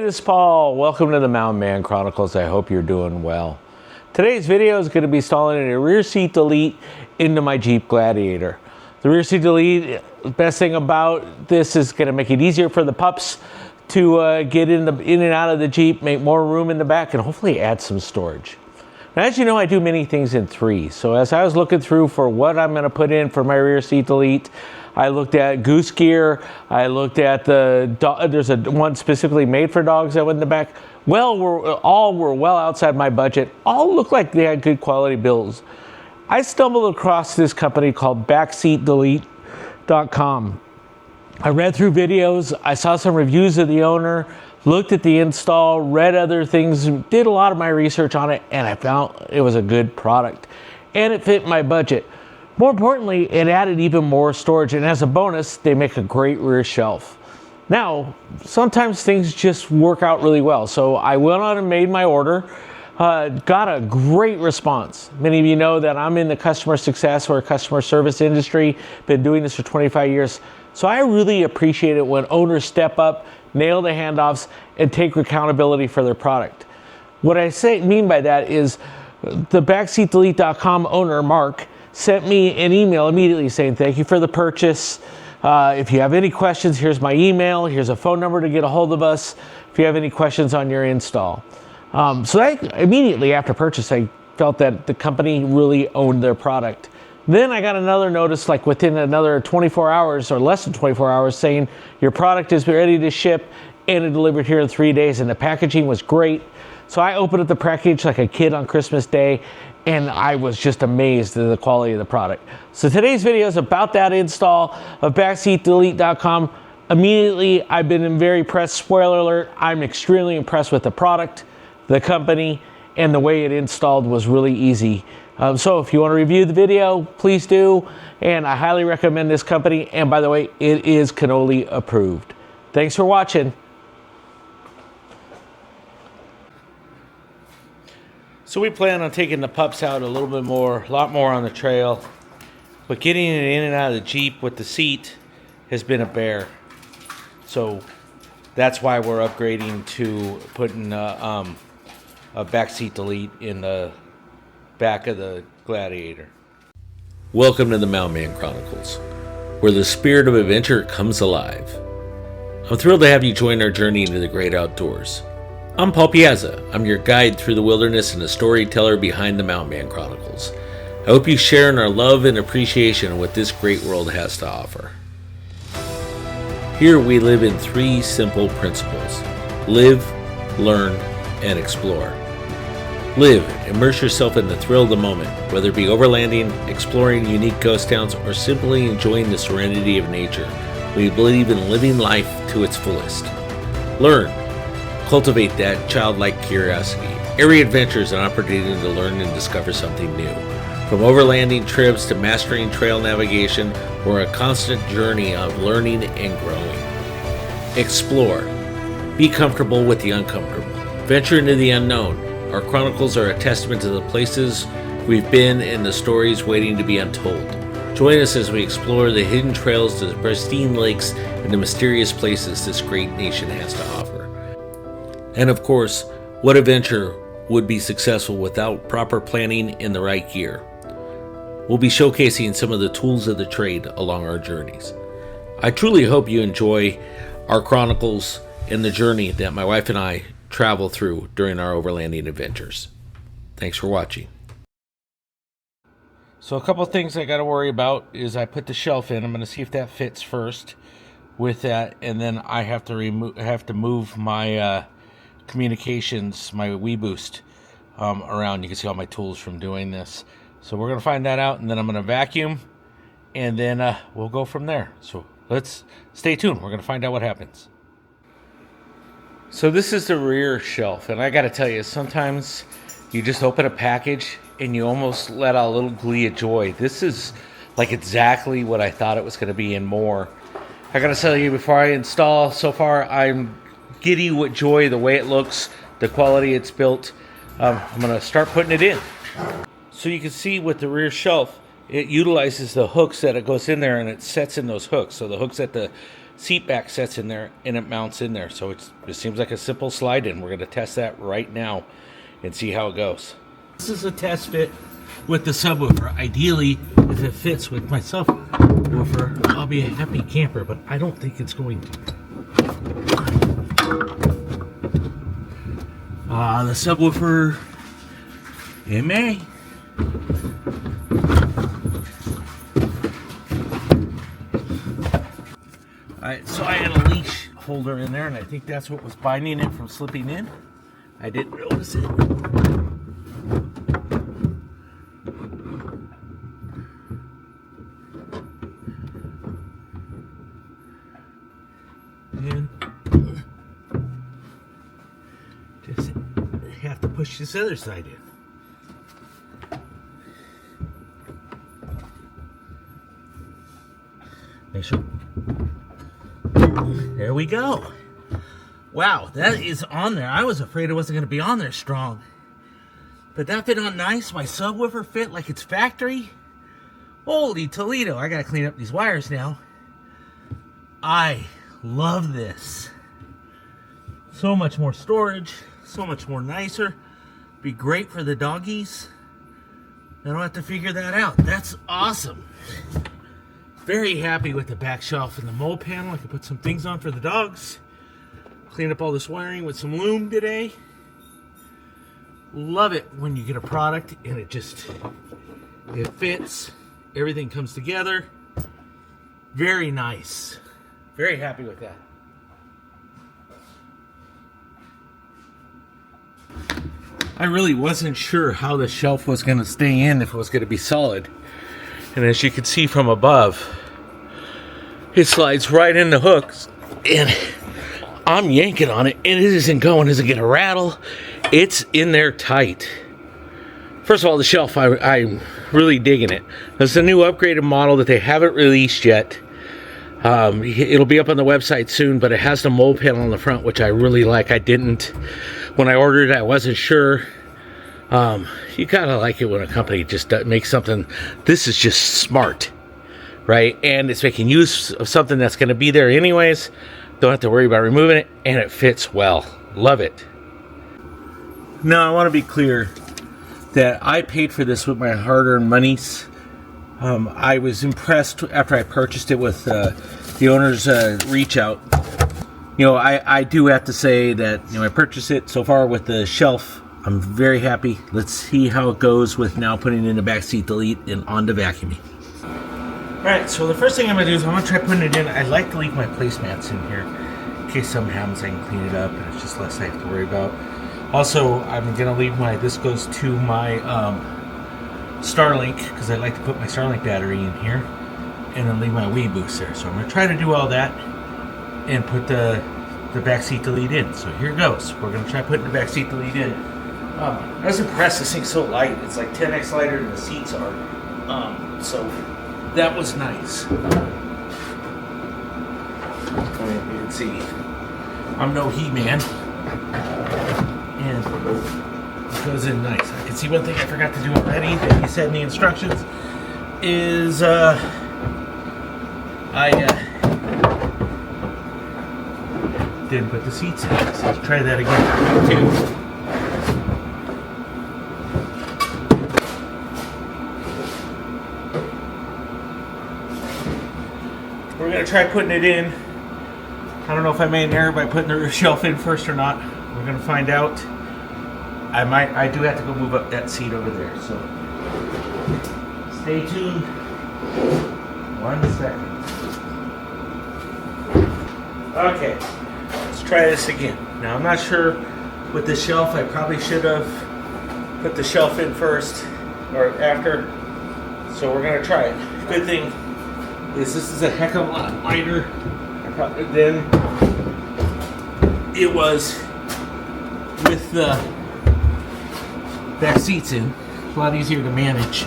this is Paul. Welcome to the Mountain Man Chronicles. I hope you're doing well. Today's video is going to be installing a rear seat delete into my Jeep Gladiator. The rear seat delete, the best thing about this is going to make it easier for the pups to get in and out of the Jeep, make more room in the back, and hopefully add some storage. Now, as you know, I do many things in three. So as I was looking through for what I'm going to put in for my rear seat delete, I looked at goose gear. I looked at there's one specifically made for dogs that went in the back. All were well outside my budget. All looked like they had good quality builds. I stumbled across this company called Backseat.com. I read through videos. I saw some reviews of the owner, looked at the install, read other things, did a lot of my research on it, and I found it was a good product. And it fit my budget. More importantly, it added even more storage, and as a bonus, they make a great rear shelf. Now, sometimes things just work out really well. So I went on and made my order, got a great response. Many of you know that I'm in the customer success or customer service industry, been doing this for 25 years. So I really appreciate it when owners step up, nail the handoffs, and take accountability for their product. What I mean by that is the BackseatDelete.com owner, Mark, sent me an email immediately saying, thank you for the purchase. If you have any questions, here's my email. Here's a phone number to get a hold of us if you have any questions on your install. So immediately after purchase, I felt that the company really owned their product. Then I got another notice, like within another 24 hours or less than 24 hours, saying your product is ready to ship and it delivered here in 3 days, and the packaging was great. So I opened up the package like a kid on Christmas Day, and I was just amazed at the quality of the product. So today's video is about that install of BackseatDelete.com. Immediately, I've been very impressed. Spoiler alert, I'm extremely impressed with the product, the company, and the way it installed was really easy. So if you want to review the video, please do. And I highly recommend this company. And by the way, it is Canoli approved. Thanks for watching. So we plan on taking the pups out a lot more on the trail, but getting it in and out of the Jeep with the seat has been a bear. So that's why we're upgrading to putting a backseat delete in the back of the Gladiator. Welcome to the Mountain Man Chronicles, where the spirit of adventure comes alive. I'm thrilled to have you join our journey into the great outdoors. I'm Paul Piazza. I'm your guide through the wilderness and the storyteller behind the Mountain Man Chronicles. I hope you share in our love and appreciation of what this great world has to offer. Here we live in three simple principles: live, learn, and explore. Live, immerse yourself in the thrill of the moment, whether it be overlanding, exploring unique ghost towns, or simply enjoying the serenity of nature. We believe in living life to its fullest. Learn. Cultivate that childlike curiosity. Every adventure is an opportunity to learn and discover something new. From overlanding trips to mastering trail navigation, we're a constant journey of learning and growing. Explore. Be comfortable with the uncomfortable. Venture into the unknown. Our chronicles are a testament to the places we've been and the stories waiting to be untold. Join us as we explore the hidden trails, the pristine lakes, and the mysterious places this great nation has to offer. And of course, what adventure would be successful without proper planning and the right gear? We'll be showcasing some of the tools of the trade along our journeys. I truly hope you enjoy our chronicles and the journey that my wife and I travel through during our overlanding adventures. Thanks for watching. So a couple things I got to worry about is I put the shelf in. I'm going to see if that fits first with that, and then I have to move my communications, my WeBoost around. You can see all my tools from doing this. So we're going to find that out, and then I'm going to vacuum, and then we'll go from there. So let's stay tuned. We're going to find out what happens. So this is the rear shelf, and I got to tell you, sometimes you just open a package and you almost let out a little glee of joy. This is like exactly what I thought it was going to be and more. I got to tell you, before I install, so far I'm giddy with joy, the way it looks, the quality it's built. I'm going to start putting it in. So you can see with the rear shelf, it utilizes the hooks that it goes in there, and it sets in those hooks. So the hooks at the seat back sets in there and it mounts in there. So it seems like a simple slide in. We're going to test that right now and see how it goes. This is a test fit with the subwoofer. Ideally, if it fits with my subwoofer, I'll be a happy camper, but I don't think it's going to. The subwoofer, it may. Alright, so I had a leash holder in there, and I think that's what was binding it from slipping in. I didn't notice it. And just have to push this other side in. Make sure. There we go. Wow, that is on there. I was afraid it wasn't going to be on there strong. But that fit on nice. My subwoofer fit like it's factory. Holy Toledo. I got to clean up these wires now. I love this. So much more storage. So much more nicer. Be great for the doggies. I don't have to figure that out. That's awesome. Very happy with the back shelf and the mole panel. I can put some things on for the dogs. Clean up all this wiring with some loom today. Love it when you get a product and it fits. Everything comes together. Very nice. Very happy with that. I really wasn't sure how the shelf was going to stay in, if it was going to be solid. And as you can see from above, it slides right in the hooks, and I'm yanking on it, and it isn't going. It doesn't get a rattle. It's in there tight. First of all, the shelf, I'm really digging it. This is a new upgraded model that they haven't released yet. It'll be up on the website soon, but it has the mole panel on the front, which I really like. I didn't, when I ordered it, I wasn't sure. You gotta like it when a company just makes something. This is just smart, right? And it's making use of something that's going to be there anyways. Don't have to worry about removing it, and it fits well. Love it. Now I want to be clear that I paid for this with my hard-earned monies. I was impressed after I purchased it with the owner's reach out. You know, I do have to say that, you know, I purchased it so far with the shelf. I'm very happy. Let's see how it goes with now putting in the backseat delete and on to vacuuming. Alright, so the first thing I'm going to do is I'm going to try putting it in. I like to leave my placemats in here in case something happens. I can clean it up and it's just less I have to worry about. Also, I'm going to leave this goes to my Starlink, because I like to put my Starlink battery in here, and then leave my Wii boost there. So I'm going to try to do all that and put the backseat delete in. So here goes. We're going to try putting the backseat delete in. I was impressed. This thing's so light. It's like 10x lighter than the seats are. So that was nice. You can see I'm no He-Man. And it goes in nice. I can see one thing I forgot to do already that he said in the instructions is I didn't put the seats in. So let's try that again too. We're going to try putting it in. I don't know if I made an error by putting the shelf in first or not. We're going to find out. I do have to go move up that seat over there, so stay tuned. 1 second. Okay, let's try this again. Now I'm not sure with the shelf. I probably should have put the shelf in first or after. So we're going to try it. Good thing is this is a heck of a lot lighter than it was with the back seats in. It's a lot easier to manage.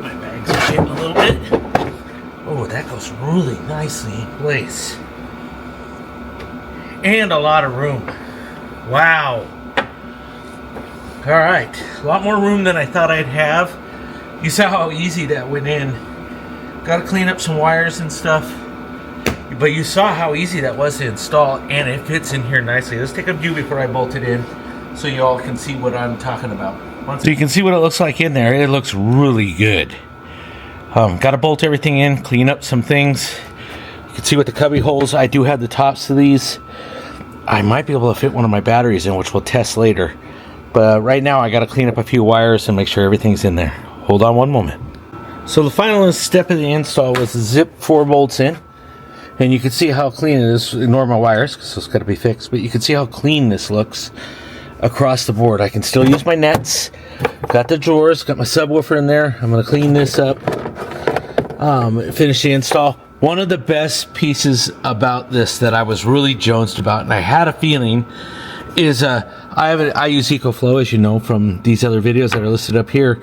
My bags are getting a little bit. Oh, that goes really nicely in place. And a lot of room. Wow. Alright, a lot more room than I thought I'd have. You saw how easy that went in. Got to clean up some wires and stuff. But you saw how easy that was to install, and it fits in here nicely. Let's take a view before I bolt it in so you all can see what I'm talking about. So you can see what it looks like in there. It looks really good. Got to bolt everything in, clean up some things. You can see with the cubby holes, I do have the tops of these. I might be able to fit one of my batteries in, which we'll test later. But right now, I got to clean up a few wires and make sure everything's in there. Hold on one moment. So the final step of the install was to zip 4 bolts in. And you can see how clean it is. Ignore my wires, because it's got to be fixed. But you can see how clean this looks across the board. I can still use my nets. Got the drawers, got my subwoofer in there. I'm going to clean this up. Finish the install. One of the best pieces about this that I was really jonesed about, and I had a feeling, is I use EcoFlow, as you know from these other videos that are listed up here.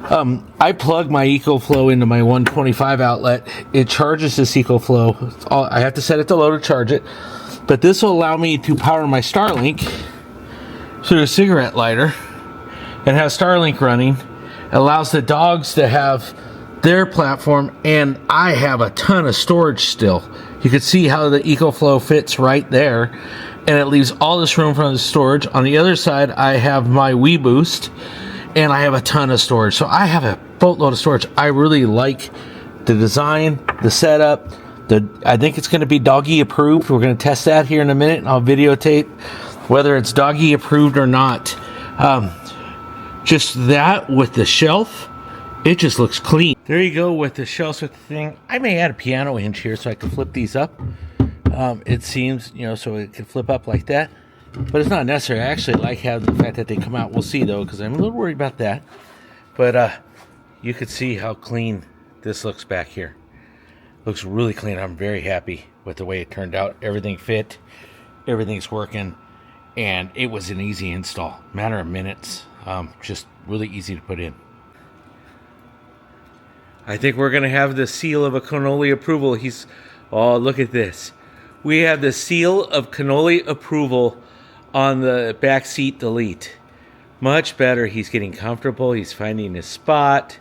I plug my EcoFlow into my 125 outlet. It charges this EcoFlow. I have to set it to low to charge it, but this will allow me to power my Starlink through a cigarette lighter and have Starlink running. It allows the dogs to have their platform, and I have a ton of storage still. You can see how the EcoFlow fits right there, and it leaves all this room for the storage. On the other side, I have my WeBoost, and I have a ton of storage. So I have a boatload of storage. I really like the design, the setup. I think it's going to be doggy approved. We're going to test that here in a minute, and I'll videotape whether it's doggy approved or not. Just that with the shelf, it just looks clean. There you go with the shelves with the thing. I may add a piano hinge here so I can flip these up. It seems, so it can flip up like that. But it's not necessary. I actually like having the fact that they come out. We'll see, though, because I'm a little worried about that. But you can see how clean this looks back here. Looks really clean. I'm very happy with the way it turned out. Everything fit. Everything's working. And it was an easy install. Matter of minutes. Just really easy to put in. I think we're going to have the seal of a Canoli approval. Oh, look at this. We have the seal of Canoli approval on the Backseat Delete. Much better. He's getting comfortable. He's finding his spot.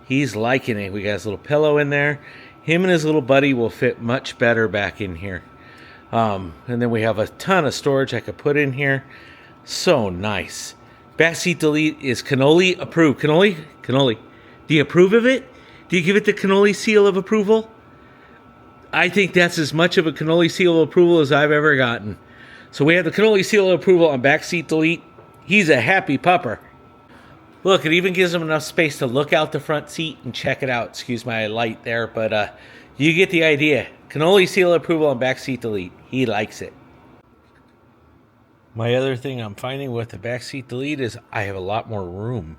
He's liking it. We got his little pillow in there. Him and his little buddy will fit much better back in here. And then we have a ton of storage I could put in here. So nice. Backseat Delete is Canoli approved. Canoli, do you approve of it? Do you give it the Canoli seal of approval? I think that's as much of a Canoli seal of approval as I've ever gotten. So we have the Canoli seal of approval on Backseat Delete. He's a happy pupper. Look, it even gives him enough space to look out the front seat and check it out. Excuse my light there, but you get the idea. Canoli seal of approval on Backseat Delete. He likes it. My other thing I'm finding with the Backseat Delete is I have a lot more room.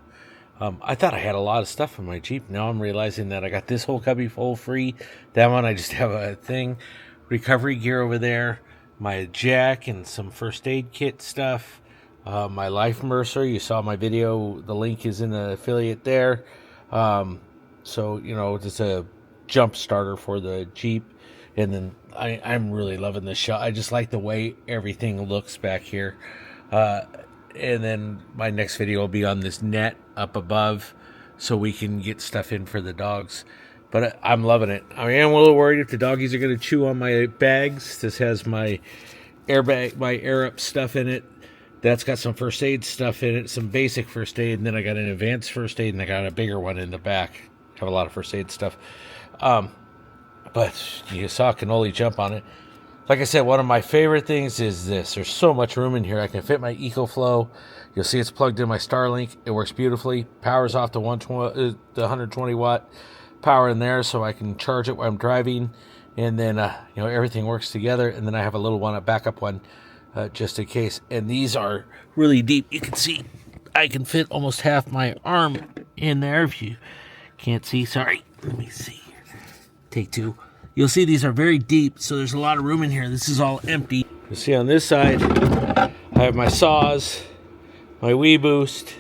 I thought I had a lot of stuff in my Jeep. Now I'm realizing that I got this whole cubby full free. That one I just have a thing. Recovery gear over there. My jack and some first aid kit stuff. My life immerser. You saw my video. The link is in the affiliate there. So, it's a jump starter for the Jeep. And then I'm really loving this shot. I just like the way everything looks back here. And then my next video will be on this net up above so we can get stuff in for the dogs. But I'm loving it. I am a little worried if the doggies are going to chew on my bags. This has my airbag, my air up stuff in it. That's got some first aid stuff in it, some basic first aid, and then I got an advanced first aid, and I got a bigger one in the back. I have a lot of first aid stuff. But you saw Canoli jump on it. Like I said, one of my favorite things is this. There's so much room in here. I can fit my EcoFlow. You'll see it's plugged in my Starlink. It works beautifully. Powers off the 120 watt power in there, so I can charge it while I'm driving. And then, everything works together. And then I have a little one, a backup one, just in case. And these are really deep. You can see I can fit almost half my arm in there. If you can't see, sorry. Let me see. Take two. You'll see these are very deep, so there's a lot of room in here. This is all empty. You'll see on this side, I have my saws, my WeBoost.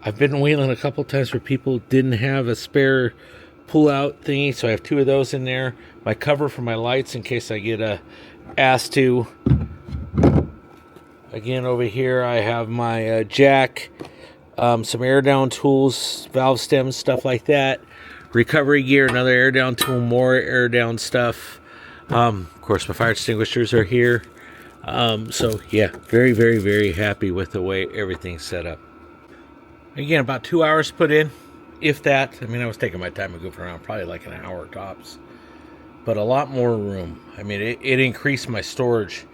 I've been wheeling a couple times where people didn't have a spare pull-out thingy, so I have 2 of those in there. My cover for my lights in case I get asked to. Again, over here I have my jack. some air down tools, valve stems, stuff like that. Recovery gear, another air down tool, more air down stuff. Of course, my fire extinguishers are here. So yeah, very, very, very happy with the way everything's set up. Again, about 2 hours put in, if that. I mean, I was taking my time and goofing around, probably like an hour tops. But a lot more room. I mean, it increased my storage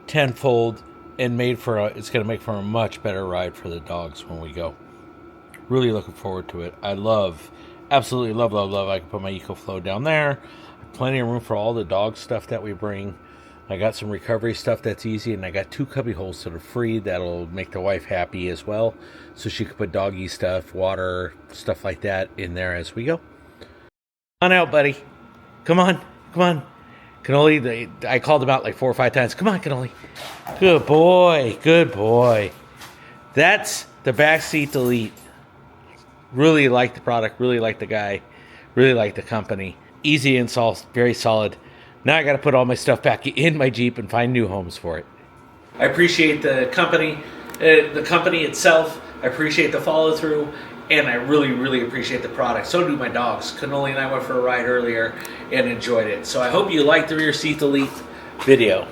tenfold and made for it's going to make for a much better ride for the dogs when we go. Really looking forward to it. I absolutely love. I can put my EcoFlow down there. Plenty of room for all the dog stuff that we bring. I got some recovery stuff that's easy, and I got 2 cubby holes that are free that'll make the wife happy as well, so she can put doggy stuff, water, stuff like that in there as we go. Come on out, buddy. Come on. Canoli, I called him out like 4 or 5 times. Come on, Canoli. Good boy. That's the Backseat Elite. Really like the product, really like the guy, really like the company. Easy install, very solid. Now I got to put all my stuff back in my Jeep and find new homes for it. I appreciate the company itself. I appreciate the follow through, and I really, really appreciate the product. So do my dogs. Canoli and I went for a ride earlier and enjoyed it. So I hope you liked the Rear Seat Elite video.